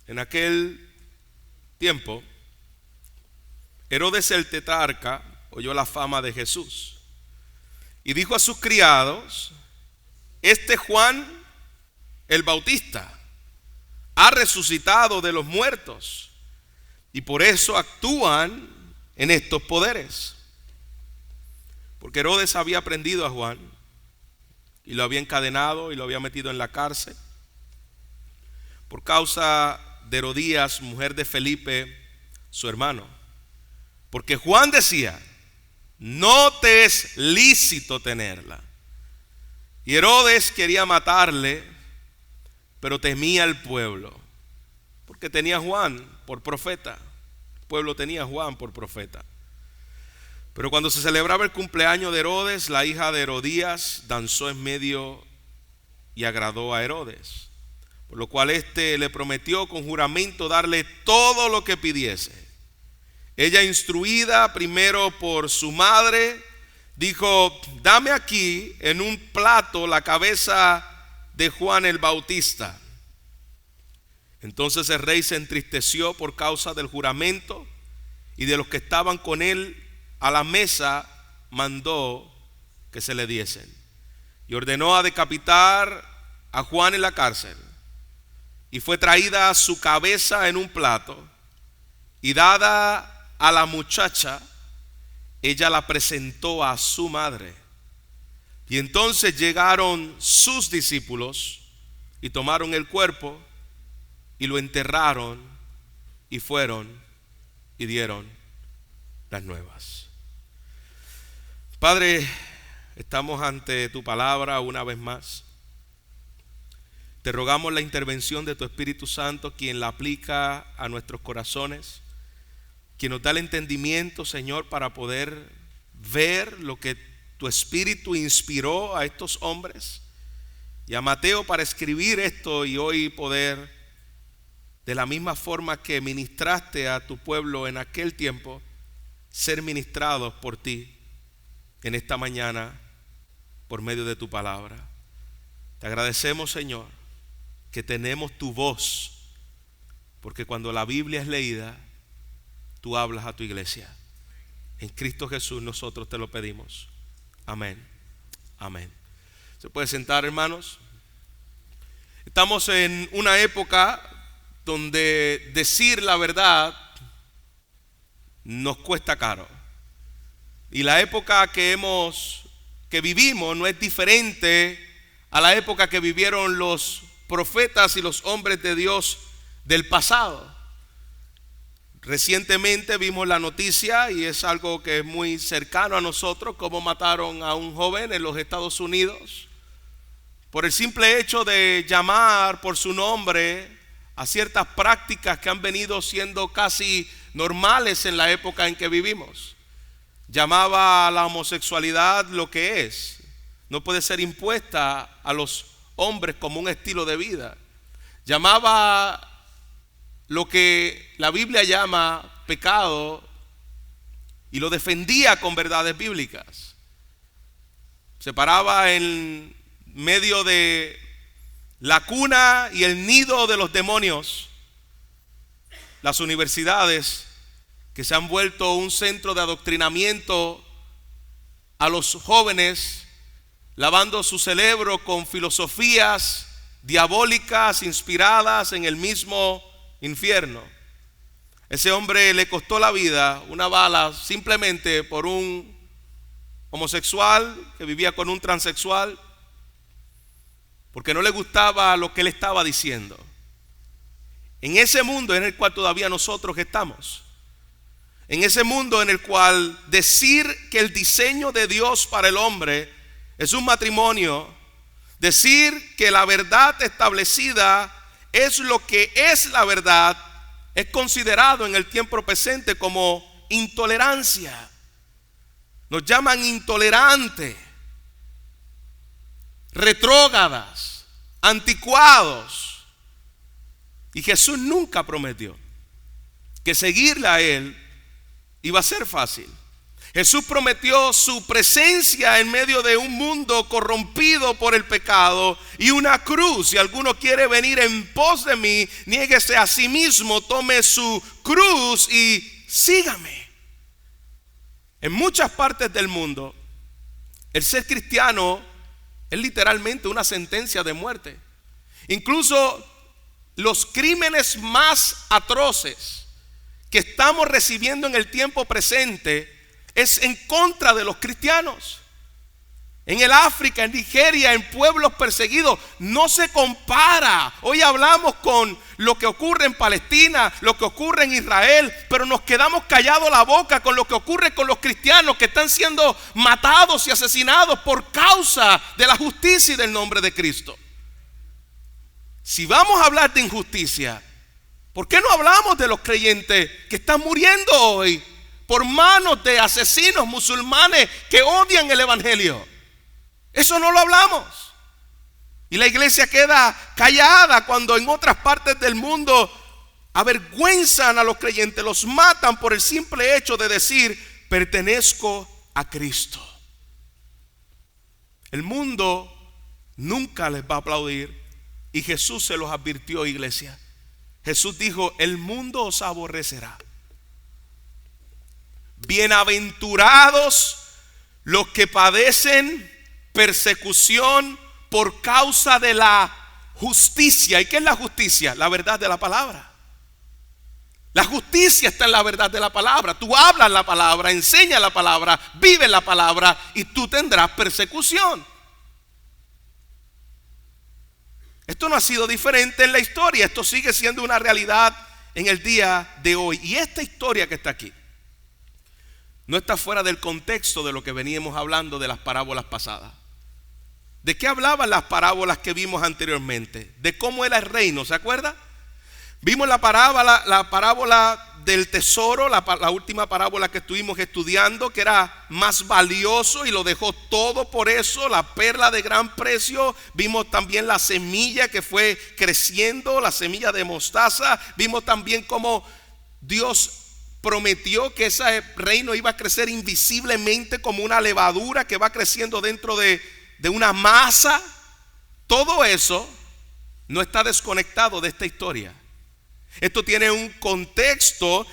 En aquel tiempo, Herodes el tetrarca oyó la fama de Jesús y dijo a sus criados: este Juan el Bautista ha resucitado de los muertos y por eso actúan en estos poderes. Porque Herodes había prendido a Juan y lo había encadenado y lo había metido en la cárcel por causa de Herodías, mujer de Felipe, su hermano. Porque Juan decía: no te es lícito tenerla. Y Herodes quería matarle, pero temía al pueblo, porque tenía a Juan por profeta. El pueblo tenía a Juan por profeta. Pero cuando se celebraba el cumpleaños de Herodes, la hija de Herodías danzó en medio y agradó a Herodes, por lo cual éste le prometió con juramento darle todo lo que pidiese. Ella, instruida primero por su madre, dijo: dame aquí en un plato la cabeza de Juan el Bautista. Entonces el rey se entristeció por causa del juramento, y de los que estaban con él a la mesa mandó que se le diesen, y ordenó a decapitar a Juan en la cárcel. Y fue traída su cabeza en un plato y dada a la muchacha. Ella la presentó a su madre. Y entonces llegaron sus discípulos y tomaron el cuerpo y lo enterraron y fueron y dieron las nuevas. Padre, estamos ante tu palabra una vez más. Te rogamos la intervención de tu Espíritu Santo, quien la aplica a nuestros corazones, quien nos da el entendimiento, Señor, para poder ver lo que tu Espíritu inspiró a estos hombres y a Mateo para escribir esto, y hoy poder, de la misma forma que ministraste a tu pueblo en aquel tiempo, ser ministrados por ti en esta mañana por medio de tu palabra. Te agradecemos, Señor, que tenemos tu voz, porque cuando la Biblia es leída, tú hablas a tu iglesia. En Cristo Jesús nosotros te lo pedimos. Amén. Amén. ¿Se puede sentar, hermanos? Estamos en una época donde decir la verdad nos cuesta caro. Y la época que vivimos no es diferente a la época que vivieron los profetas y los hombres de Dios del pasado. Recientemente vimos la noticia, y es algo que es muy cercano a nosotros, cómo mataron a un joven en los Estados Unidos por el simple hecho de llamar por su nombre a ciertas prácticas que han venido siendo casi normales en la época en que vivimos. Llamaba a la homosexualidad lo que es. No puede ser impuesta a los hombres como un estilo de vida. Llamaba lo que la Biblia llama pecado y lo defendía con verdades bíblicas. Se paraba en medio de la cuna y el nido de los demonios, las universidades, que se han vuelto un centro de adoctrinamiento a los jóvenes, lavando su cerebro con filosofías diabólicas inspiradas en el mismo infierno. Ese hombre le costó la vida, una bala, simplemente por un homosexual que vivía con un transexual, porque no le gustaba lo que él estaba diciendo. En ese mundo en el cual todavía nosotros estamos, en ese mundo en el cual decir que el diseño de Dios para el hombre es un matrimonio, decir que la verdad establecida es lo que es la verdad, es considerado en el tiempo presente como intolerancia. Nos llaman intolerantes, retrógradas, anticuados. Y Jesús nunca prometió que seguirle a Él iba a ser fácil. Jesús prometió su presencia en medio de un mundo corrompido por el pecado y una cruz. Si alguno quiere venir en pos de mí, niéguese a sí mismo, tome su cruz y sígame. En muchas partes del mundo, el ser cristiano es literalmente una sentencia de muerte. Incluso los crímenes más atroces que estamos recibiendo en el tiempo presente es en contra de los cristianos. En el África, en Nigeria, en pueblos perseguidos, no se compara. Hoy hablamos con lo que ocurre en Palestina, lo que ocurre en Israel, pero nos quedamos callados la boca con lo que ocurre con los cristianos que están siendo matados y asesinados por causa de la justicia y del nombre de Cristo. Si vamos a hablar de injusticia, ¿por qué no hablamos de los creyentes que están muriendo hoy por manos de asesinos musulmanes que odian el evangelio? Eso no lo hablamos. Y la iglesia queda callada cuando en otras partes del mundo avergüenzan a los creyentes, los matan por el simple hecho de decir: pertenezco a Cristo. El mundo nunca les va a aplaudir, y Jesús se los advirtió, iglesia. Jesús dijo: el mundo os aborrecerá. Bienaventurados los que padecen persecución por causa de la justicia. ¿Y qué es la justicia? La verdad de la palabra. La justicia está en la verdad de la palabra. Tú hablas la palabra, enseñas la palabra, vives la palabra y tú tendrás persecución. Esto no ha sido diferente en la historia. Esto sigue siendo una realidad en el día de hoy. Y esta historia que está aquí no está fuera del contexto de lo que veníamos hablando de las parábolas pasadas. ¿De qué hablaban las parábolas que vimos anteriormente? De cómo era el reino, ¿se acuerda? Vimos la parábola del tesoro, la última parábola que estuvimos estudiando, que era más valioso y lo dejó todo por eso, la perla de gran precio. Vimos también la semilla que fue creciendo, la semilla de mostaza. Vimos también cómo Dios prometió que ese reino iba a crecer invisiblemente como una levadura que va creciendo dentro de una masa. Todo eso no está desconectado de esta historia. Esto tiene un contexto,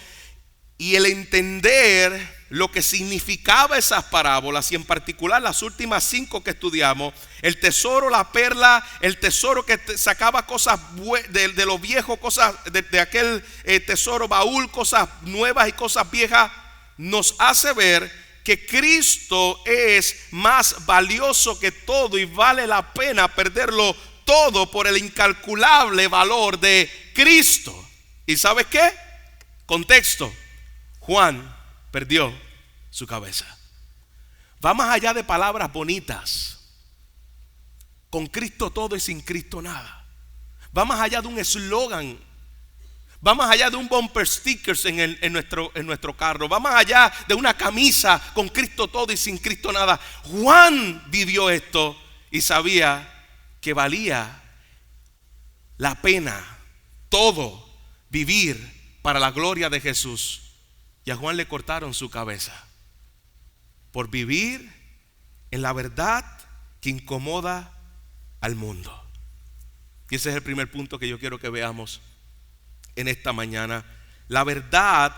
y el entender lo que significaba esas parábolas, y en particular las últimas 5 que estudiamos: el tesoro, la perla, el tesoro que sacaba cosas de lo viejo, cosas de aquel tesoro baúl, cosas nuevas y cosas viejas, nos hace ver que Cristo es más valioso que todo y vale la pena perderlo todo por el incalculable valor de Cristo. ¿Y sabes qué? Contexto: Juan perdió su cabeza. Va más allá de palabras bonitas. Con Cristo todo y sin Cristo nada. Va más allá de un eslogan. Va más allá de un bumper stickers en nuestro carro. Va más allá de una camisa: con Cristo todo y sin Cristo nada. Juan vivió esto y sabía que valía la pena todo vivir para la gloria de Jesús. Y a Juan le cortaron su cabeza por vivir en la verdad que incomoda al mundo. Y ese es el primer punto que yo quiero que veamos en esta mañana: la verdad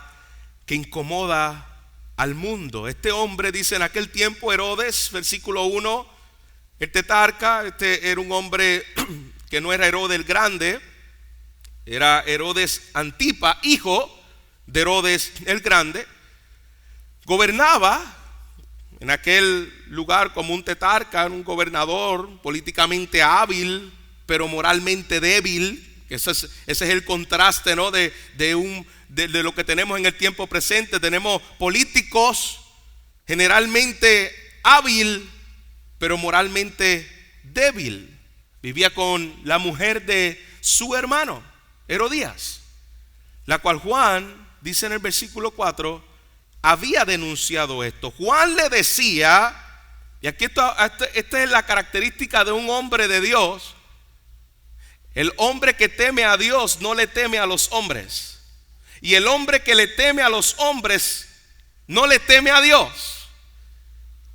que incomoda al mundo. Este hombre, dice, en aquel tiempo Herodes, versículo 1, el tetrarca, era un hombre que no era Herodes el Grande, era Herodes Antipa, hijo de Herodes el Grande. Gobernaba en aquel lugar como un tetrarca, un gobernador políticamente hábil, pero moralmente débil. Ese es el contraste, ¿no? de lo que tenemos en el tiempo presente. Tenemos políticos generalmente hábil, pero moralmente débil. Vivía con la mujer de su hermano Herodías, la cual Juan, dice en el versículo 4, había denunciado esto. Juan le decía, y aquí esta es la característica de un hombre de Dios: el hombre que teme a Dios no le teme a los hombres, y el hombre que le teme a los hombres no le teme a Dios.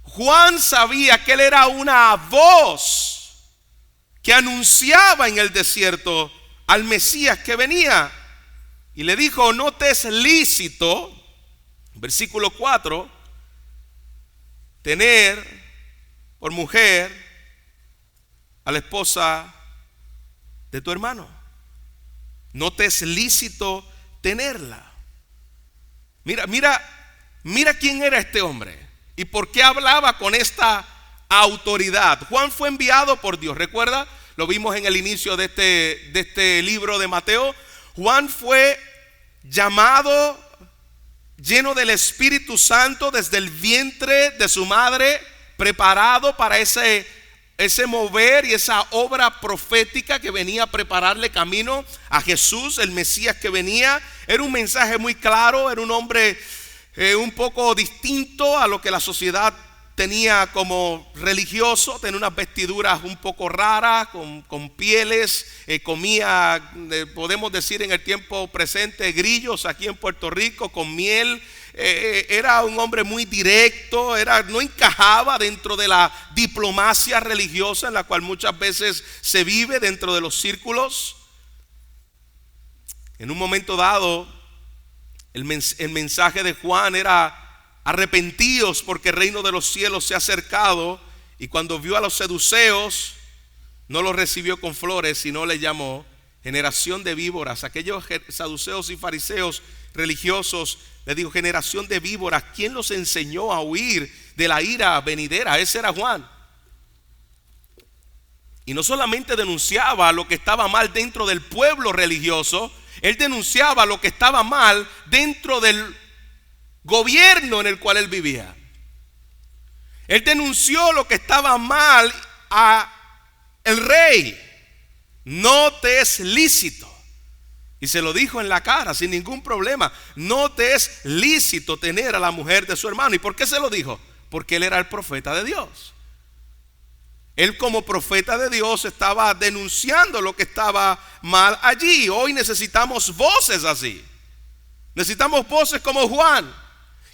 Juan sabía que él era una voz que anunciaba en el desierto al Mesías que venía. Y le dijo: no te es lícito, versículo 4, tener por mujer a la esposa de tu hermano. No te es lícito tenerla. Mira quién era este hombre y por qué hablaba con esta autoridad. Juan fue enviado por Dios. ¿Recuerda? Lo vimos en el inicio de este libro de Mateo. Juan fue llamado, lleno del Espíritu Santo desde el vientre de su madre, preparado para ese mover y esa obra profética que venía a prepararle camino a Jesús, el Mesías que venía. Era un mensaje muy claro. Era un hombre un poco distinto a lo que la sociedad tenía como religioso. Tenía unas vestiduras un poco raras, con pieles, comía, podemos decir en el tiempo presente, grillos aquí en Puerto Rico con miel. Era un hombre muy directo, no encajaba dentro de la diplomacia religiosa en la cual muchas veces se vive dentro de los círculos. En un momento dado, el mensaje de Juan era: arrepentíos porque el reino de los cielos se ha acercado. Y cuando vio a los seduceos, no los recibió con flores, sino le llamó generación de víboras. Aquellos saduceos y fariseos religiosos, le dijo: generación de víboras, ¿quién los enseñó a huir de la ira venidera? Ese era Juan. Y no solamente denunciaba lo que estaba mal dentro del pueblo religioso, él denunciaba lo que estaba mal dentro del gobierno en el cual él vivía. Él denunció lo que estaba mal a el rey. No te es lícito. Y se lo dijo en la cara sin ningún problema: no te es lícito tener a la mujer de su hermano. ¿Y por qué se lo dijo? Porque él era el profeta de Dios. Él, como profeta de Dios, estaba denunciando lo que estaba mal allí. Hoy necesitamos voces así. Necesitamos voces como Juan,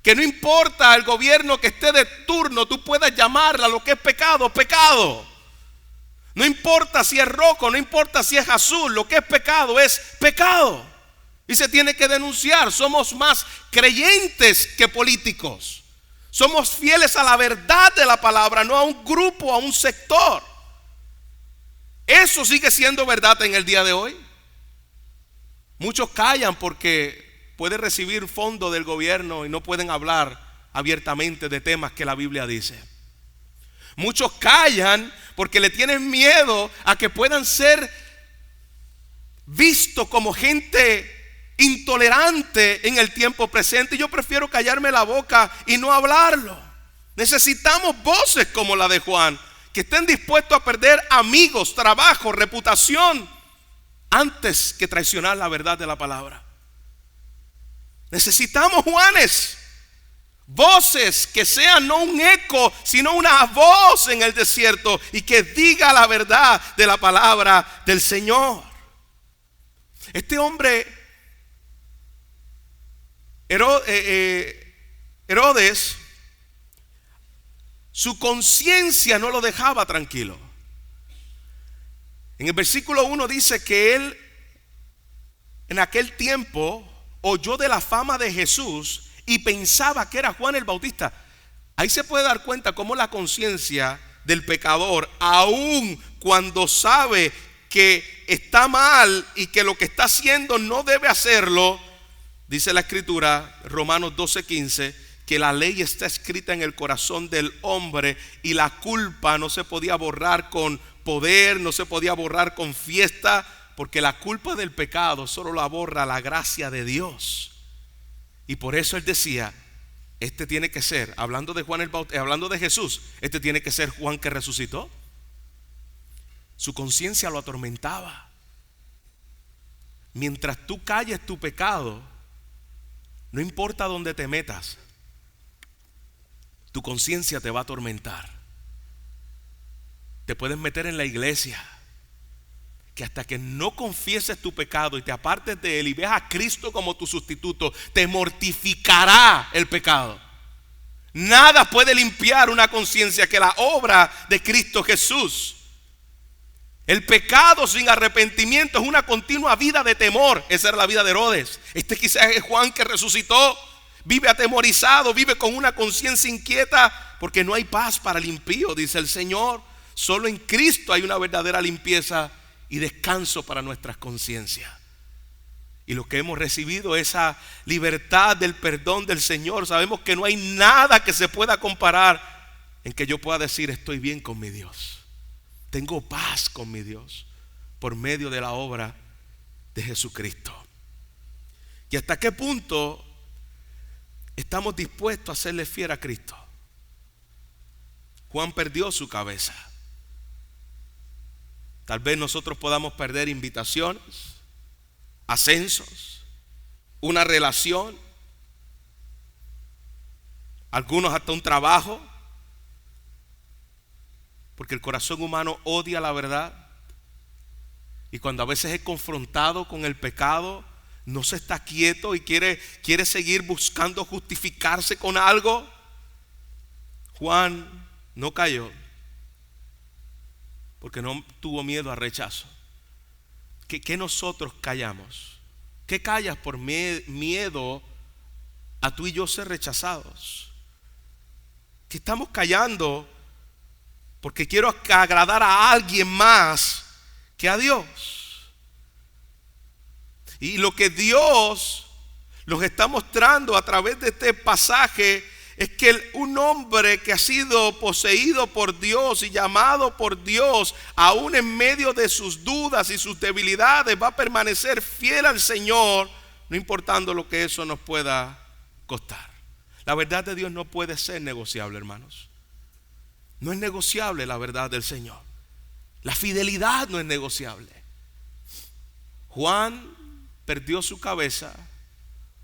que no importa el gobierno que esté de turno, tú puedas llamarla lo que es pecado, pecado. No importa si es rojo, no importa si es azul, lo que es pecado es pecado. Y se tiene que denunciar. Somos más creyentes que políticos. Somos fieles a la verdad de la palabra, no a un grupo, a un sector. Eso sigue siendo verdad en el día de hoy. Muchos callan porque pueden recibir fondos del gobierno y no pueden hablar abiertamente de temas que la Biblia dice. Muchos callan porque le tienen miedo a que puedan ser vistos como gente intolerante en el tiempo presente. Yo prefiero callarme la boca y no hablarlo. Necesitamos voces como la de Juan, que estén dispuestos a perder amigos, trabajo, reputación, antes que traicionar la verdad de la palabra. Necesitamos Juanes, voces que sean no un eco, sino una voz en el desierto y que diga la verdad de la palabra del Señor. Este hombre Herodes, su conciencia no lo dejaba tranquilo. En el versículo 1 dice que él en aquel tiempo oyó de la fama de Jesús y pensaba que era Juan el Bautista. Ahí se puede dar cuenta cómo la conciencia del pecador, aun cuando sabe que está mal y que lo que está haciendo no debe hacerlo, dice la escritura, Romanos 12:15, que la ley está escrita en el corazón del hombre y la culpa no se podía borrar con poder, no se podía borrar con fiesta, porque la culpa del pecado solo la borra la gracia de Dios. Y por eso él decía: este tiene que ser, hablando de Juan el Bautista, hablando de Jesús, este tiene que ser Juan que resucitó. Su conciencia lo atormentaba. Mientras tú calles tu pecado, no importa dónde te metas, tu conciencia te va a atormentar. Te puedes meter en la iglesia, que hasta que no confieses tu pecado y te apartes de él y veas a Cristo como tu sustituto, te mortificará el pecado. Nada puede limpiar una conciencia que la obra de Cristo Jesús. El pecado sin arrepentimiento es una continua vida de temor. Esa era la vida de Herodes. Este quizás es Juan que resucitó. Vive atemorizado, vive con una conciencia inquieta, porque no hay paz para el impío, dice el Señor. Solo en Cristo hay una verdadera limpieza y descanso para nuestras conciencias. Y los que hemos recibido esa libertad del perdón del Señor, sabemos que no hay nada que se pueda comparar en que yo pueda decir: estoy bien con mi Dios, tengo paz con mi Dios, por medio de la obra de Jesucristo. ¿Y hasta qué punto estamos dispuestos a hacerle fiel a Cristo? Juan perdió su cabeza. Tal vez nosotros podamos perder invitaciones, ascensos, una relación, algunos hasta un trabajo, porque el corazón humano odia la verdad, y cuando a veces es confrontado con el pecado, no se está quieto y quiere seguir buscando justificarse con algo. Juan no cayó porque no tuvo miedo a rechazo. ¿Qué nosotros callamos? ¿Qué callas por miedo a tú y yo ser rechazados? ¿Qué estamos callando porque quiero agradar a alguien más que a Dios? Y lo que Dios nos está mostrando a través de este pasaje es que un hombre que ha sido poseído por Dios y llamado por Dios, aún en medio de sus dudas y sus debilidades, va a permanecer fiel al Señor, no importando lo que eso nos pueda costar. La verdad de Dios no puede ser negociable, hermanos. No es negociable la verdad del Señor. La fidelidad no es negociable. Juan perdió su cabeza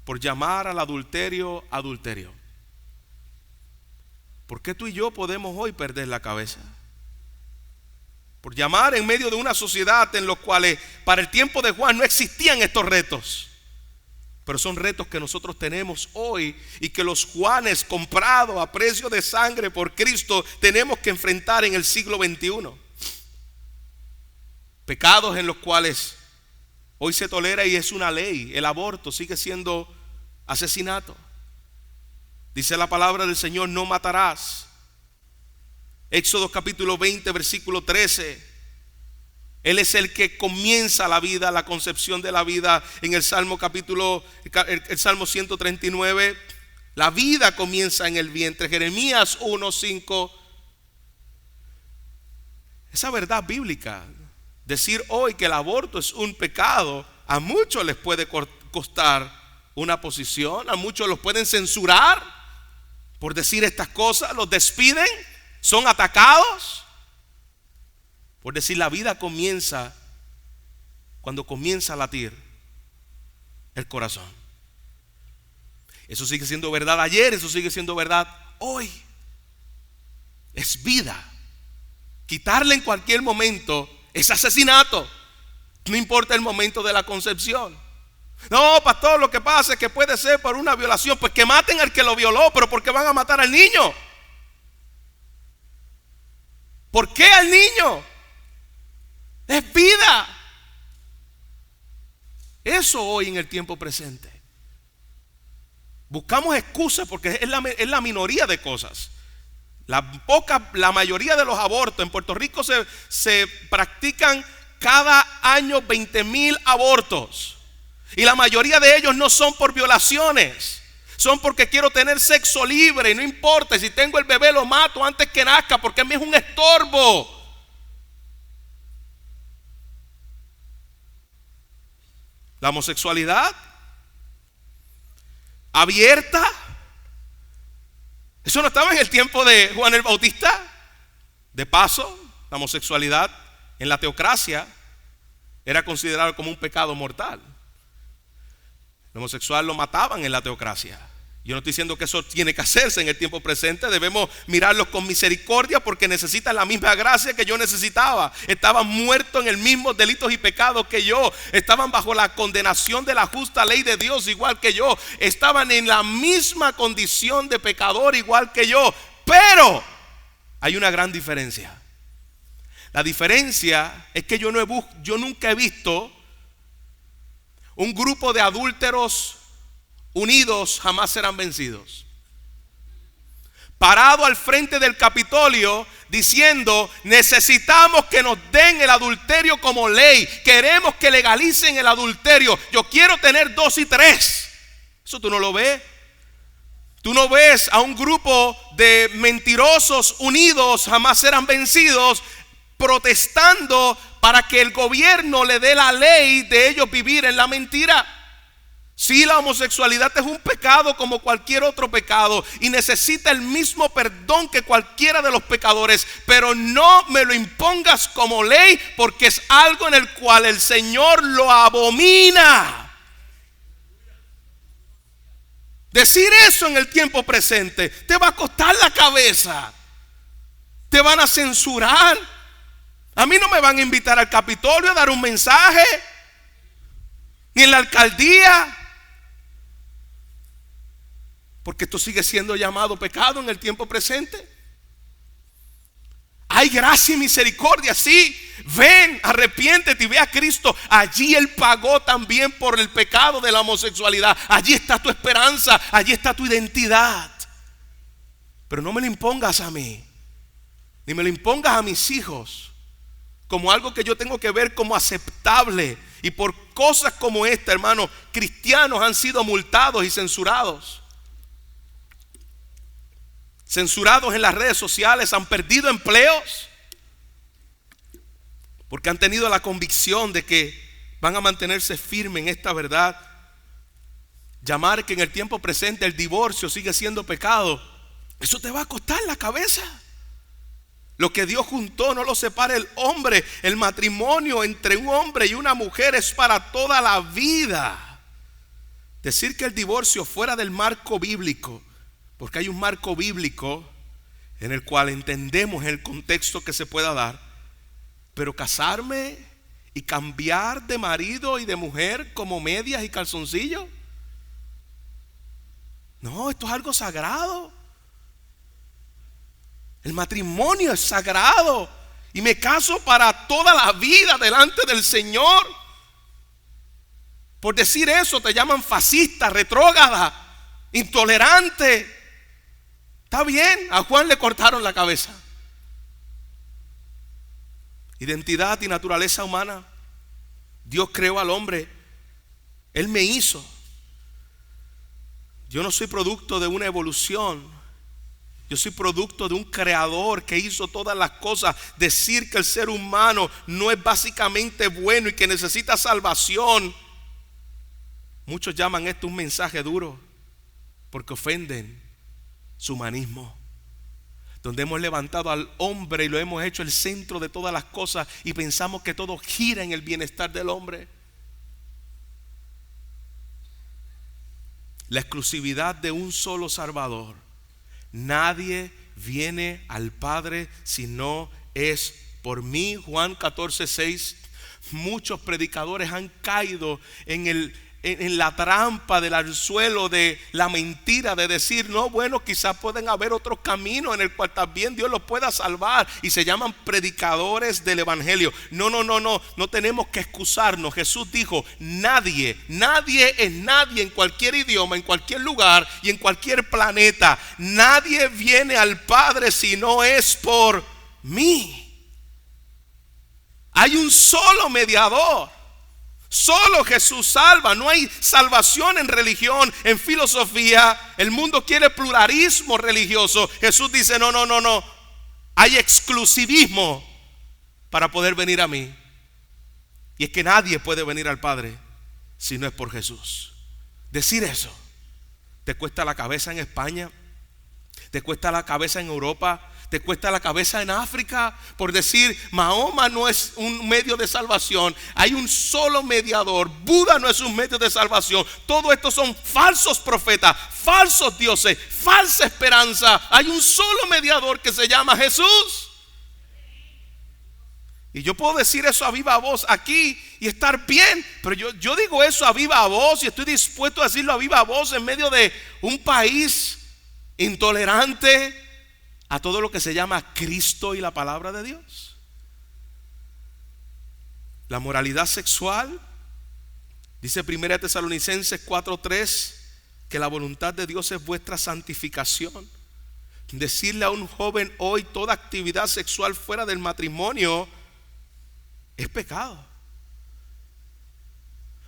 por llamar al adulterio adulterio. ¿Por qué tú y yo podemos hoy perder la cabeza? Por llamar en medio de una sociedad en los cuales para el tiempo de Juan no existían estos retos, pero son retos que nosotros tenemos hoy y que los Juanes comprados a precio de sangre por Cristo tenemos que enfrentar en el siglo XXI. Pecados en los cuales hoy se tolera y es una ley. El aborto sigue siendo asesinato. Dice la palabra del Señor: no matarás. Éxodo capítulo 20 versículo 13. Él es el que comienza la vida, la concepción de la vida. En el Salmo el Salmo 139, la vida comienza en el vientre. Jeremías 1:5. Esa verdad bíblica. Decir hoy que el aborto es un pecado, a muchos les puede costar una posición, a muchos los pueden censurar por decir estas cosas, los despiden, son atacados por decir la vida comienza cuando comienza a latir el corazón. Eso sigue siendo verdad ayer, eso sigue siendo verdad hoy. Es vida. Quitarle en cualquier momento es asesinato, no importa el momento de la concepción. No, pastor, lo que pasa es que puede ser por una violación. Pues que maten al que lo violó, pero ¿por qué van a matar al niño? ¿Por qué al niño? Es vida. Eso hoy en el tiempo presente. Buscamos excusas porque es la minoría de cosas. La mayoría de los abortos en Puerto Rico se practican cada año 20,000 abortos. Y la mayoría de ellos no son por violaciones, son porque quiero tener sexo libre y no importa, si tengo el bebé lo mato antes que nazca porque a mí es un estorbo. La homosexualidad abierta, eso no estaba en el tiempo de Juan el Bautista. De paso, la homosexualidad en la teocracia era considerado como un pecado mortal. El homosexual lo mataban en la teocracia. Yo no estoy diciendo que eso tiene que hacerse en el tiempo presente. Debemos mirarlos con misericordia porque necesitan la misma gracia que yo necesitaba. Estaban muertos en el mismo delitos y pecados que yo. Estaban bajo la condenación de la justa ley de Dios igual que yo. Estaban en la misma condición de pecador igual que yo. Pero hay una gran diferencia. La diferencia es que yo nunca he visto un grupo de adúlteros unidos jamás serán vencidos, parado al frente del Capitolio diciendo: necesitamos que nos den el adulterio como ley, queremos que legalicen el adulterio, yo quiero tener 2 y 3. Eso tú no lo ves. Tú no ves a un grupo de mentirosos unidos jamás serán vencidos protestando para que el gobierno le dé la ley de ellos vivir en la mentira. Sí, la homosexualidad es un pecado como cualquier otro pecado y necesita el mismo perdón que cualquiera de los pecadores, pero no me lo impongas como ley porque es algo en el cual el Señor lo abomina. Decir eso en el tiempo presente te va a costar la cabeza. Te van a censurar. A mí no me van a invitar al Capitolio a dar un mensaje, ni en la alcaldía, porque esto sigue siendo llamado pecado en el tiempo presente. Hay gracia y misericordia, sí. Ven, arrepiéntete y ve a Cristo. Allí Él pagó también por el pecado de la homosexualidad. Allí está tu esperanza, allí está tu identidad. Pero no me lo impongas a mí, ni me lo impongas a mis hijos como algo que yo tengo que ver como aceptable. Y por cosas como esta, hermano, cristianos han sido multados y censurados. Censurados en las redes sociales, han perdido empleos porque han tenido la convicción de que van a mantenerse firmes en esta verdad. Llamar que en el tiempo presente el divorcio sigue siendo pecado, eso te va a costar la cabeza. Lo que Dios juntó no lo separa el hombre. El matrimonio entre un hombre y una mujer es para toda la vida. Decir que el divorcio fuera del marco bíblico, porque hay un marco bíblico en el cual entendemos el contexto que se pueda dar, pero casarme y cambiar de marido y de mujer como medias y calzoncillos, no, esto es algo sagrado. El matrimonio es sagrado y me caso para toda la vida delante del Señor. Por decir eso te llaman fascista, retrógrada, intolerante. Está bien, a Juan le cortaron la cabeza. Identidad y naturaleza humana. Dios creó al hombre. Él me hizo. Yo no soy producto de una evolución. Yo soy producto de un creador que hizo todas las cosas. Decir que el ser humano no es básicamente bueno y que necesita salvación. Muchos llaman esto un mensaje duro porque ofenden su humanismo, donde hemos levantado al hombre y lo hemos hecho el centro de todas las cosas y pensamos que todo gira en el bienestar del hombre. La exclusividad de un solo Salvador. Nadie viene al Padre si no es por mí. Juan 14:6. Muchos predicadores han caído en la trampa del anzuelo de la mentira, de decir, no, bueno, quizás pueden haber otros caminos en el cual también Dios los pueda salvar, y se llaman predicadores del evangelio. No tenemos que excusarnos. Jesús dijo, nadie es nadie en cualquier idioma, en cualquier lugar y en cualquier planeta. Nadie viene al Padre si no es por mí. Hay un solo mediador. Solo Jesús salva. No hay salvación en religión, en filosofía. El mundo quiere pluralismo religioso. Jesús dice no. Hay exclusivismo para poder venir a mí. Y es que nadie puede venir al Padre si no es por Jesús. Decir eso te cuesta la cabeza en España, te cuesta la cabeza en Europa, te cuesta la cabeza en África por decir Mahoma no es un medio de salvación. Hay un solo mediador. Buda no es un medio de salvación. Todo esto son falsos profetas, falsos dioses, falsa esperanza. Hay un solo mediador que se llama Jesús. Y yo puedo decir eso a viva voz aquí y estar bien, pero yo digo eso a viva voz y estoy dispuesto a decirlo a viva voz en medio de un país intolerante a todo lo que se llama Cristo y la palabra de Dios. La moralidad sexual, dice 1 Tesalonicenses 4:3, que la voluntad de Dios es vuestra santificación. Decirle a un joven hoy toda actividad sexual fuera del matrimonio es pecado.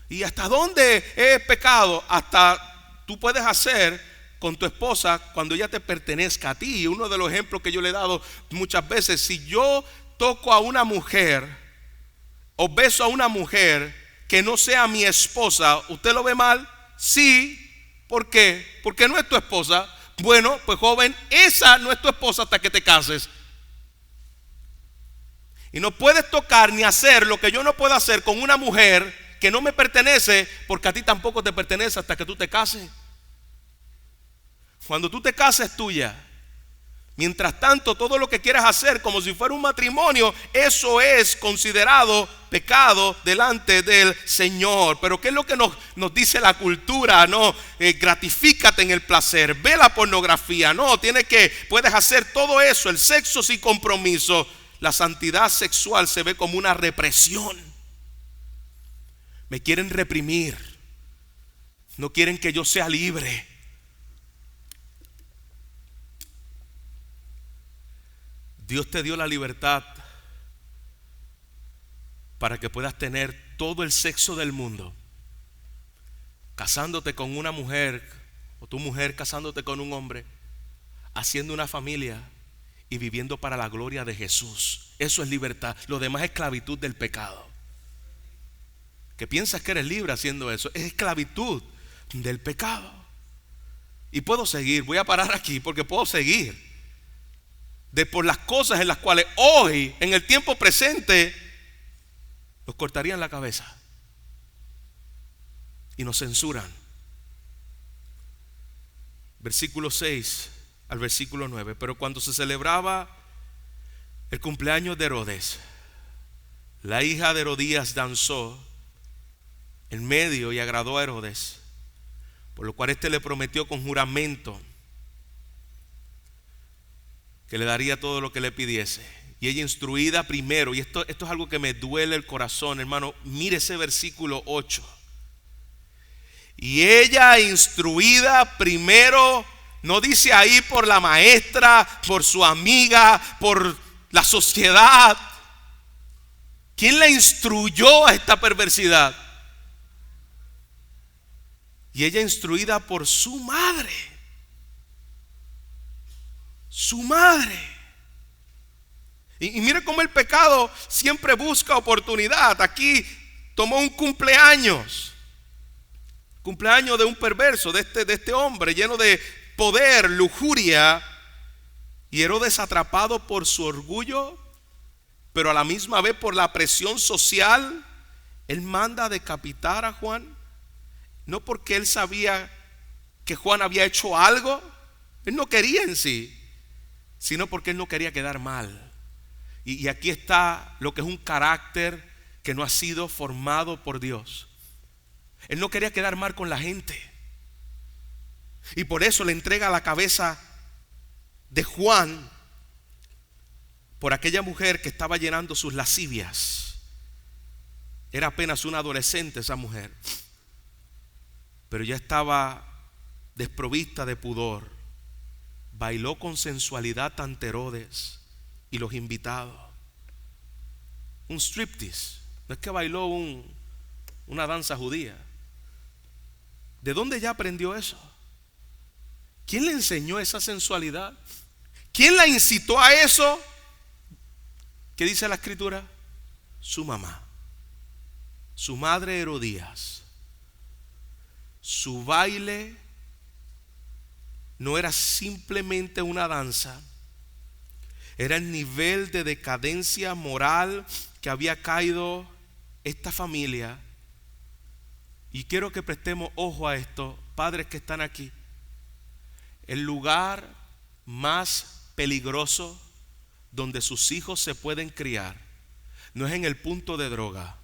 ¿Y hasta dónde es pecado? Hasta tú puedes hacer con tu esposa cuando ella te pertenezca a ti. Y uno de los ejemplos que yo le he dado muchas veces, si yo toco a una mujer o beso a una mujer que no sea mi esposa, ¿usted lo ve mal? Sí. ¿Por qué? Porque no es tu esposa. Bueno, pues joven, esa no es tu esposa hasta que te cases. Y no puedes tocar ni hacer lo que yo no puedo hacer con una mujer que no me pertenece, porque a ti tampoco te pertenece hasta que tú te cases. Cuando tú te casas es tuya. Mientras tanto, todo lo que quieras hacer como si fuera un matrimonio, eso es considerado pecado delante del Señor. Pero ¿qué es lo que nos dice la cultura? No, gratifícate en el placer, ve la pornografía. No, puedes hacer todo eso, el sexo sin compromiso. La santidad sexual se ve como una represión. Me quieren reprimir. No quieren que yo sea libre. Dios te dio la libertad para que puedas tener todo el sexo del mundo, casándote con una mujer o tu mujer casándote con un hombre, haciendo una familia y viviendo para la gloria de Jesús. Eso es libertad. Lo demás es esclavitud del pecado. Que piensas que eres libre haciendo eso, es esclavitud del pecado. Y puedo seguir, voy a parar aquí porque puedo seguir. Por las cosas en las cuales hoy, en el tiempo presente, nos cortarían la cabeza y nos censuran. Versículo 6 al versículo 9. Pero cuando se celebraba el cumpleaños de Herodes, la hija de Herodías danzó en medio y agradó a Herodes, por lo cual éste le prometió con juramento que le daría todo lo que le pidiese. Y ella, instruida primero, y esto es algo que me duele el corazón, hermano, mire ese versículo 8. Y ella, instruida primero, no dice ahí por la maestra, por su amiga, por la sociedad. ¿Quién la instruyó a esta perversidad? Y ella, instruida por su madre. Su madre. Y mire cómo el pecado siempre busca oportunidad. Aquí tomó un cumpleaños de un perverso, de este hombre lleno de poder, lujuria. Y Herodes, atrapado por su orgullo, pero a la misma vez por la presión social, él manda a decapitar a Juan. No porque él sabía que Juan había hecho algo, él no quería en sí, sino porque él no quería quedar mal. Y aquí está lo que es un carácter que no ha sido formado por Dios. Él no quería quedar mal con la gente, y por eso le entrega la cabeza de Juan por aquella mujer que estaba llenando sus lascivias. Era apenas una adolescente esa mujer, pero ya estaba desprovista de pudor. Bailó con sensualidad ante Herodes y los invitados. Un striptease. No es que bailó una danza judía. ¿De dónde ya aprendió eso? ¿Quién le enseñó esa sensualidad? ¿Quién la incitó a eso? ¿Qué dice la escritura? Su mamá, su madre Herodías. Su baile no era simplemente una danza, Era el nivel de decadencia moral que había caído esta familia. Y quiero que prestemos ojo a esto, padres que están aquí. El lugar más peligroso donde sus hijos se pueden criar no es en el punto de droga.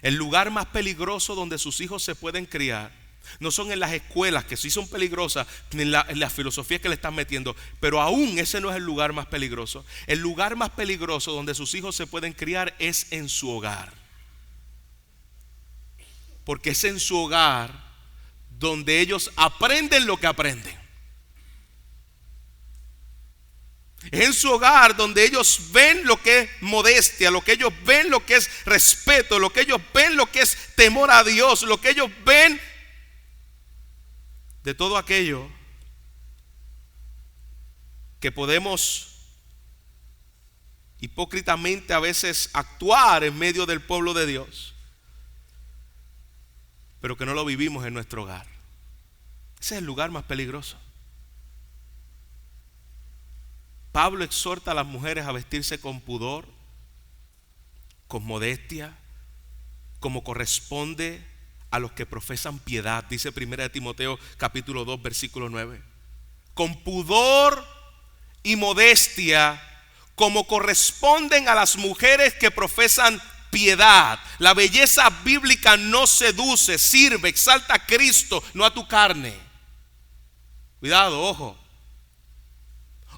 El lugar más peligroso donde sus hijos se pueden criar no son en las escuelas, que sí son peligrosas, ni en la filosofía que le están metiendo, pero aún ese no es el lugar más peligroso. El lugar más peligroso donde sus hijos se pueden criar es en su hogar. Porque es en su hogar donde ellos aprenden lo que aprenden. Es en su hogar donde ellos ven lo que es modestia, lo que ellos ven lo que es respeto, lo que ellos ven lo que es temor a Dios, lo que ellos ven de todo aquello que podemos hipócritamente a veces actuar en medio del pueblo de Dios, pero que no lo vivimos en nuestro hogar. Ese es el lugar más peligroso. Pablo exhorta a las mujeres a vestirse con pudor, con modestia, como corresponde a los que profesan piedad. Dice 1 Timoteo capítulo 2 versículo 9. Con pudor y modestia, como corresponden a las mujeres que profesan piedad. La belleza bíblica no seduce, sirve, exalta a Cristo, no a tu carne. Cuidado, ojo.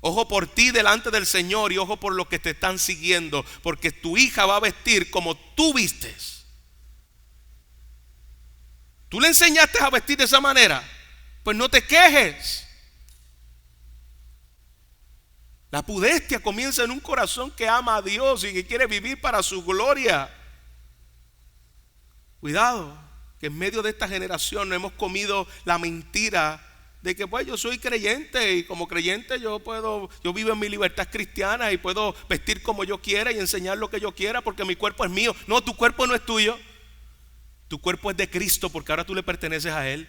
Ojo por ti delante del Señor y ojo por los que te están siguiendo, porque tu hija va a vestir como tú vistes. ¿Tú le enseñaste a vestir de esa manera? Pues no te quejes. La pudestia comienza en un corazón que ama a Dios y que quiere vivir para su gloria. Cuidado, que en medio de esta generación no hemos comido la mentira de que pues yo soy creyente y como creyente yo vivo en mi libertad cristiana y puedo vestir como yo quiera y enseñar lo que yo quiera porque mi cuerpo es mío. No, tu cuerpo no es tuyo. Tu cuerpo es de Cristo porque ahora tú le perteneces a Él.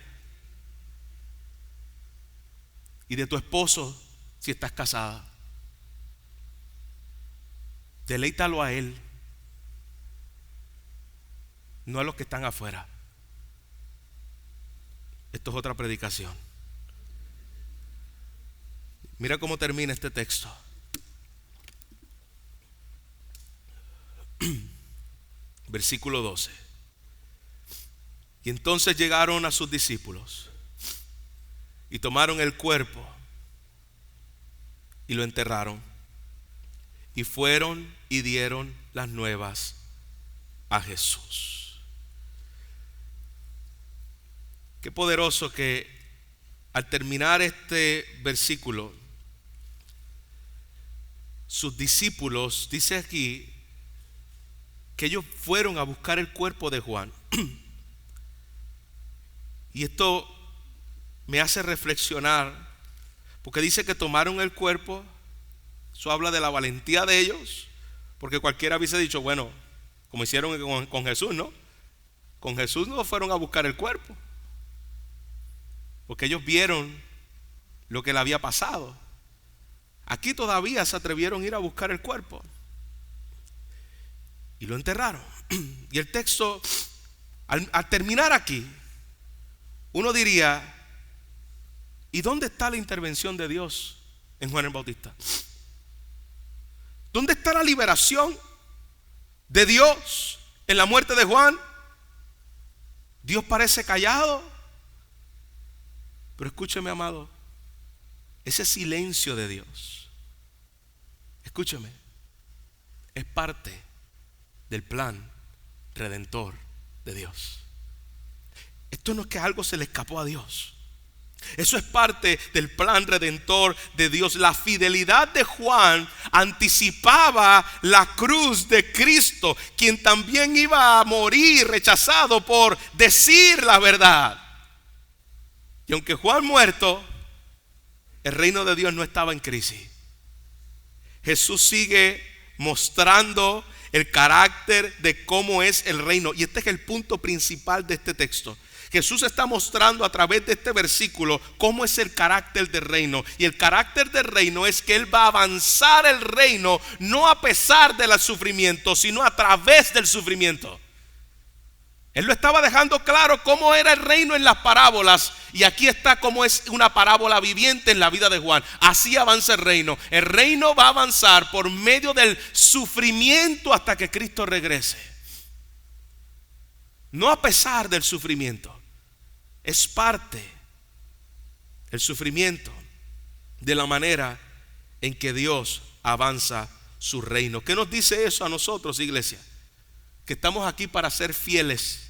Y de tu esposo si estás casada. Deleítalo a Él, no a los que están afuera. Esto es otra predicación. Mira cómo termina este texto. Versículo 12. Y entonces llegaron a sus discípulos y tomaron el cuerpo y lo enterraron y fueron y dieron las nuevas a Jesús. Qué poderoso que al terminar este versículo, sus discípulos, dice aquí, que ellos fueron a buscar el cuerpo de Juan. Y esto me hace reflexionar, porque dice que tomaron el cuerpo. Eso habla de la valentía de ellos, porque cualquiera hubiese dicho, bueno, como hicieron con Jesús, ¿no? Con Jesús no fueron a buscar el cuerpo, porque ellos vieron lo que le había pasado. Aquí todavía se atrevieron a ir a buscar el cuerpo y lo enterraron. Y el texto, al terminar aquí, uno diría, ¿y dónde está la intervención de Dios en Juan el Bautista? ¿Dónde está la liberación de Dios en la muerte de Juan? Dios parece callado. Pero escúcheme, amado, ese silencio de Dios, escúcheme, es parte del plan redentor de Dios. Esto no es que algo se le escapó a Dios. Eso es parte del plan redentor de Dios. La fidelidad de Juan anticipaba la cruz de Cristo, quien también iba a morir rechazado por decir la verdad. Y aunque Juan muerto, el reino de Dios no estaba en crisis. Jesús sigue mostrando el carácter de cómo es el reino. Y este es el punto principal de este texto. Jesús está mostrando a través de este versículo cómo es el carácter del reino. Y el carácter del reino es que Él va a avanzar el reino no a pesar del sufrimiento, sino a través del sufrimiento. Él lo estaba dejando claro cómo era el reino en las parábolas. Y aquí está cómo es una parábola viviente en la vida de Juan. Así avanza el reino. El reino va a avanzar por medio del sufrimiento hasta que Cristo regrese. No a pesar del sufrimiento. Es parte el sufrimiento de la manera en que Dios avanza su reino. ¿Qué nos dice eso a nosotros, iglesia? Que estamos aquí para ser fieles.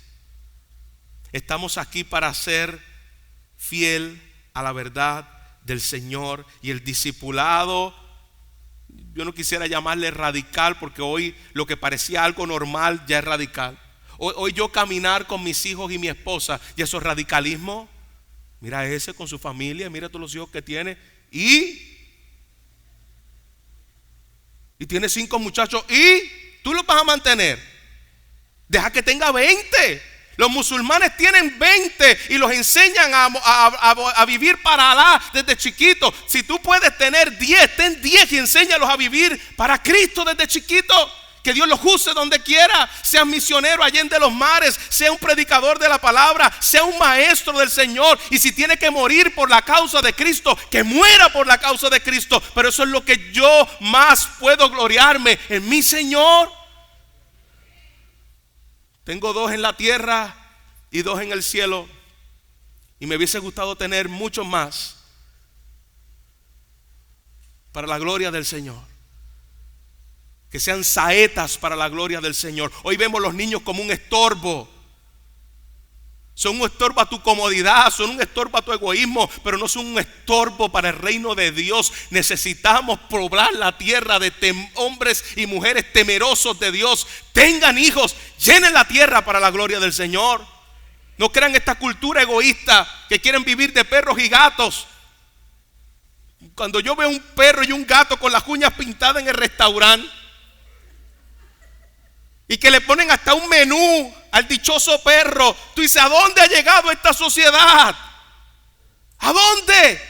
Estamos aquí para ser fiel a la verdad del Señor. Y el discipulado, yo no quisiera llamarle radical, porque hoy lo que parecía algo normal ya es radical. Hoy yo caminar con mis hijos y mi esposa, y eso es radicalismo. Mira ese con su familia, mira todos los hijos que tiene. Y tiene 5 muchachos. Y tú los vas a mantener. Deja que tenga 20. Los musulmanes tienen 20 y los enseñan a vivir para Alá desde chiquito. Si tú puedes tener 10, ten 10 y enséñalos a vivir para Cristo desde chiquito. Que Dios los use donde quiera. Sea misionero allá en de los mares, sea un predicador de la palabra, sea un maestro del Señor. Y si tiene que morir por la causa de Cristo, que muera por la causa de Cristo. Pero eso es lo que yo más puedo gloriarme en mi Señor. Tengo 2 en la tierra y 2 en el cielo. Y me hubiese gustado tener muchos más para la gloria del Señor. Que sean saetas para la gloria del Señor. Hoy vemos los niños como un estorbo. Son un estorbo a tu comodidad, son un estorbo a tu egoísmo, pero no son un estorbo para el reino de Dios. Necesitamos poblar la tierra de hombres y mujeres temerosos de Dios. Tengan hijos, llenen la tierra para la gloria del Señor. No crean esta cultura egoísta que quieren vivir de perros y gatos. Cuando yo veo un perro y un gato con las uñas pintadas en el restaurante, y que le ponen hasta un menú al dichoso perro, tú dices, ¿a dónde ha llegado esta sociedad? ¿A dónde?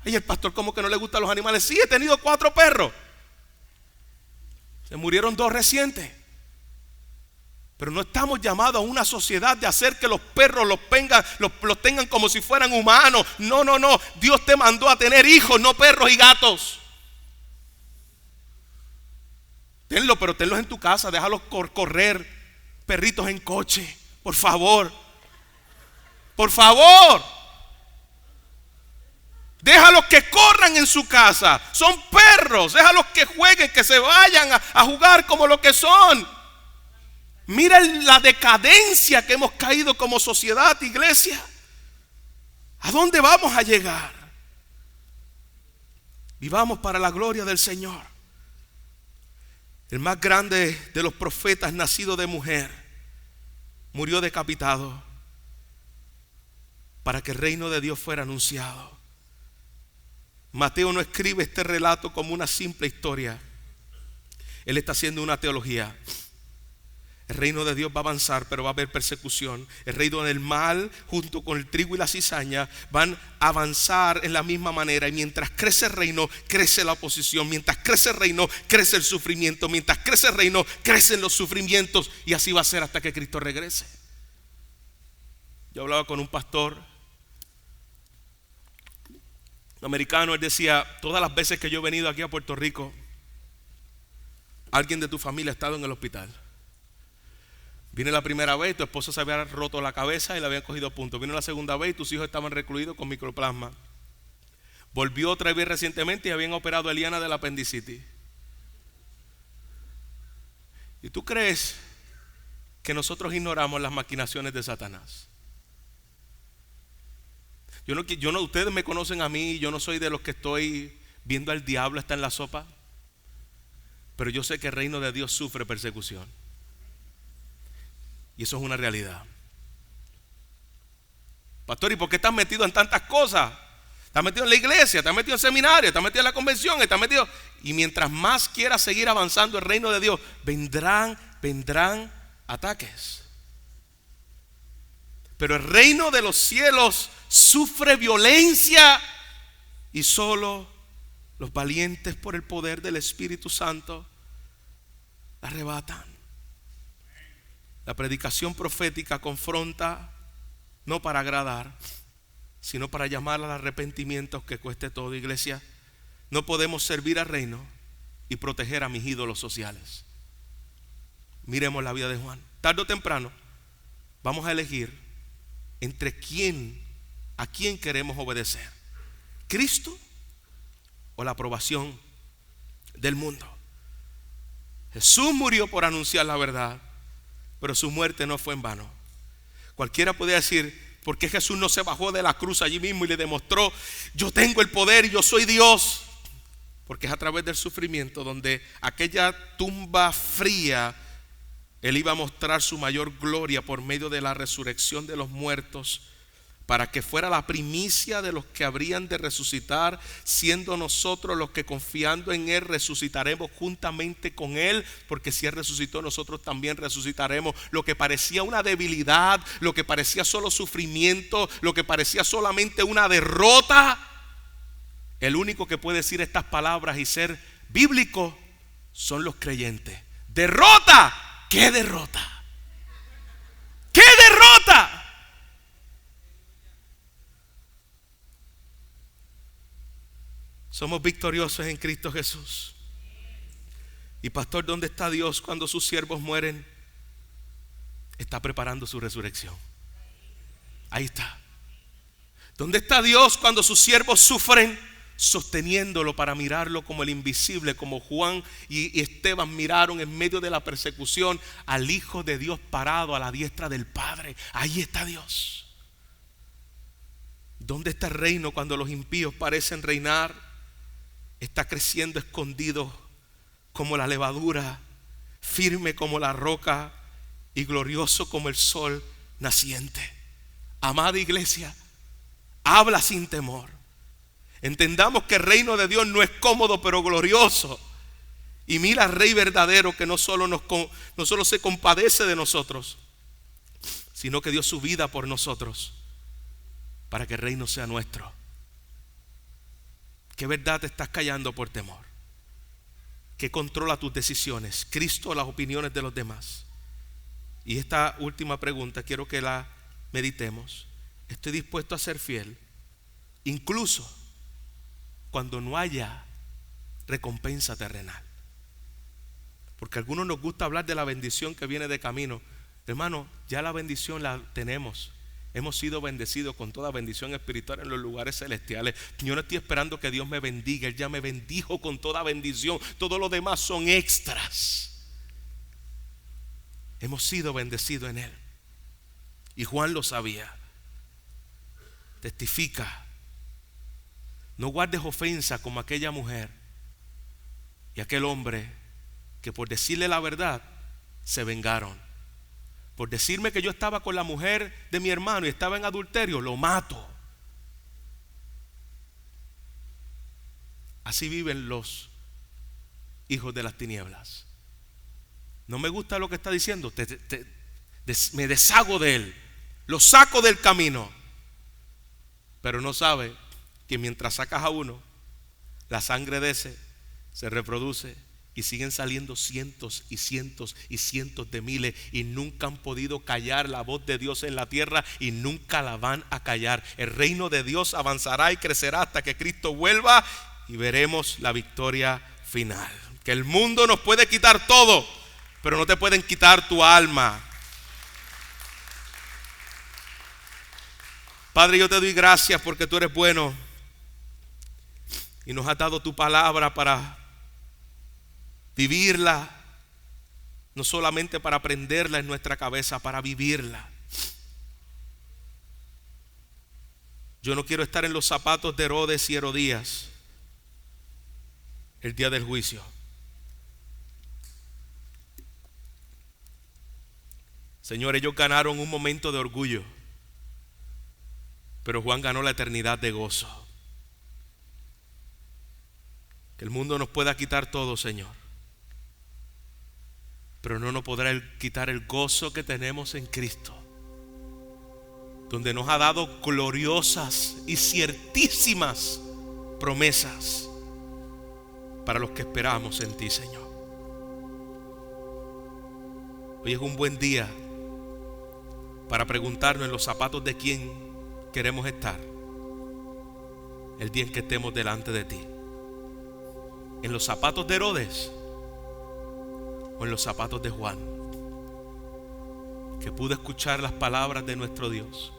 Y el pastor, ¿cómo que no le gustan los animales? Sí, he tenido 4 perros. Se murieron 2 recientes. Pero no estamos llamados a una sociedad de hacer que los perros los tengan como si fueran humanos. No. Dios te mandó a tener hijos, no perros y gatos. Tenlos, pero tenlos en tu casa. Déjalos correr. Perritos en coche. Por favor. Por favor. Déjalos que corran en su casa. Son perros. Déjalos que jueguen, que se vayan a jugar como lo que son. Mira la decadencia que hemos caído como sociedad, iglesia. ¿A dónde vamos a llegar? Vivamos para la gloria del Señor. El más grande de los profetas, nacido de mujer, murió decapitado para que el reino de Dios fuera anunciado. Mateo no escribe este relato como una simple historia. Él está haciendo una teología. El reino de Dios va a avanzar, pero va a haber persecución. El reino del mal, junto con el trigo y la cizaña, van a avanzar en la misma manera. Y mientras crece el reino, crece la oposición. Mientras crece el reino, crece el sufrimiento. Mientras crece el reino, crecen los sufrimientos. Y así va a ser hasta que Cristo regrese. Yo hablaba con un pastor americano. Él decía, todas las veces que yo he venido aquí a Puerto Rico, alguien de tu familia ha estado en el hospital. Vine la primera vez, tu esposa se había roto la cabeza y le habían cogido puntos. Vino la segunda vez y tus hijos estaban recluidos con microplasma. Volvió otra vez recientemente y habían operado a Eliana del apendicitis. ¿Y tú crees que nosotros ignoramos las maquinaciones de Satanás? Ustedes me conocen a mí, yo no soy de los que estoy viendo al diablo está en la sopa. Pero yo sé que el reino de Dios sufre persecución. Y eso es una realidad. Pastor, ¿y por qué estás metido en tantas cosas? Estás metido en la iglesia, estás metido en seminario, estás metido en la convención, estás metido. Y mientras más quieras seguir avanzando el reino de Dios, vendrán ataques. Pero el reino de los cielos sufre violencia y solo los valientes por el poder del Espíritu Santo la arrebatan. La predicación profética confronta no para agradar, sino para llamar al arrepentimiento, que cueste todo. Iglesia, no podemos servir al reino y proteger a mis ídolos sociales. Miremos la vida de Juan. Tarde o temprano vamos a elegir a quién queremos obedecer: Cristo o la aprobación del mundo. Jesús murió por anunciar la verdad, pero su muerte no fue en vano. Cualquiera podría decir: ¿por qué Jesús no se bajó de la cruz allí mismo y le demostró: yo tengo el poder y yo soy Dios? Porque es a través del sufrimiento donde aquella tumba fría Él iba a mostrar su mayor gloria por medio de la resurrección de los muertos, para que fuera la primicia de los que habrían de resucitar, siendo nosotros los que, confiando en Él, resucitaremos juntamente con Él, porque si Él resucitó, nosotros también resucitaremos. Lo que parecía una debilidad, lo que parecía solo sufrimiento, lo que parecía solamente una derrota, el único que puede decir estas palabras y ser bíblico son los creyentes. ¡Derrota! ¿Qué derrota? ¿Qué derrota? Somos victoriosos en Cristo Jesús. Y pastor, ¿dónde está Dios cuando sus siervos mueren? Está preparando su resurrección. Ahí está. ¿Dónde está Dios cuando sus siervos sufren? Sosteniéndolo para mirarlo como el invisible, como Juan y Esteban miraron en medio de la persecución al Hijo de Dios parado a la diestra del Padre. Ahí está Dios. ¿Dónde está el reino cuando los impíos parecen reinar? Está creciendo escondido como la levadura, firme como la roca y glorioso como el sol naciente. Amada iglesia, habla sin temor. Entendamos que el reino de Dios no es cómodo, pero glorioso. Y mira al Rey verdadero, que no solo se compadece de nosotros, sino que dio su vida por nosotros para que el reino sea nuestro. ¿Qué verdad te estás callando por temor? ¿Qué controla tus decisiones? ¿Cristo o las opiniones de los demás? Y esta última pregunta quiero que la meditemos. ¿Estoy dispuesto a ser fiel incluso cuando no haya recompensa terrenal? Porque a algunos nos gusta hablar de la bendición que viene de camino. Hermano, ya la bendición la tenemos. Hemos sido bendecidos con toda bendición espiritual en los lugares celestiales. Yo no estoy esperando que Dios me bendiga. Él ya me bendijo con toda bendición. Todo lo demás son extras. Hemos sido bendecidos en Él. Y Juan lo sabía. Testifica. No guardes ofensa como aquella mujer y aquel hombre que por decirle la verdad se vengaron. Por decirme que yo estaba con la mujer de mi hermano y estaba en adulterio, lo mato. Así viven los hijos de las tinieblas. No me gusta lo que está diciendo, me deshago de él, lo saco del camino. Pero no sabe que mientras sacas a uno, la sangre de ese se reproduce y siguen saliendo cientos y cientos y cientos de miles, y nunca han podido callar la voz de Dios en la tierra y nunca la van a callar. El reino de Dios avanzará y crecerá hasta que Cristo vuelva y veremos la victoria final. Que el mundo nos puede quitar todo, pero no te pueden quitar tu alma. Padre, yo te doy gracias porque tú eres bueno y nos has dado tu palabra para vivirla, no solamente para aprenderla en nuestra cabeza, para vivirla. Yo no quiero estar en los zapatos de Herodes y Herodías el día del juicio. Señor, ellos ganaron un momento de orgullo, pero Juan ganó la eternidad de gozo. Que el mundo nos pueda quitar todo, Señor, pero no nos podrá quitar el gozo que tenemos en Cristo. donde nos ha dado gloriosas y ciertísimas promesas para los que esperamos en ti, Señor. Hoy es un buen día para preguntarnos en los zapatos de quién queremos estar el día en que estemos delante de ti. ¿En los zapatos de Herodes o en los zapatos de Juan, que pudo escuchar las palabras de nuestro Dios?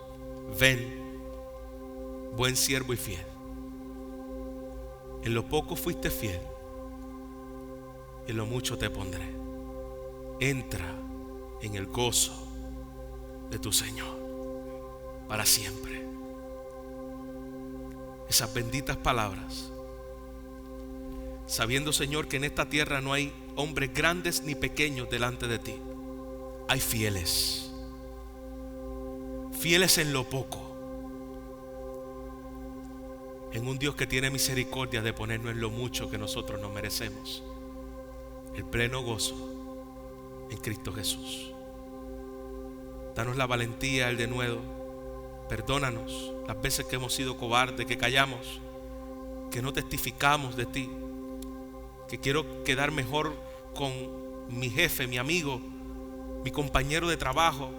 Ven, buen siervo y fiel. En lo poco fuiste fiel, en lo mucho te pondré. Entra en el gozo de tu Señor para siempre. Esas benditas palabras, sabiendo, Señor, que en esta tierra no hay hombres grandes ni pequeños delante de ti. Hay fieles, fieles en lo poco, en un Dios que tiene misericordia de ponernos en lo mucho que nosotros nos merecemos. El pleno gozo en Cristo Jesús. Danos la valentía, el denuedo. Perdónanos las veces que hemos sido cobardes, que callamos, que no testificamos de ti, que quiero quedar mejor con mi jefe, mi amigo, mi compañero de trabajo,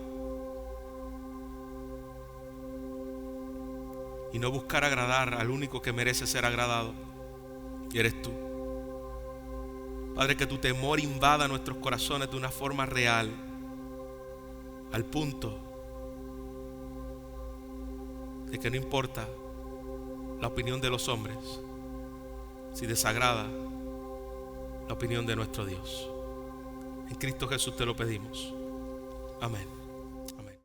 y no buscar agradar al único que merece ser agradado, y eres tú. Padre, que tu temor invada nuestros corazones de una forma real, al punto de que no importa la opinión de los hombres si desagrada la opinión de nuestro Dios. En Cristo Jesús te lo pedimos. Amén.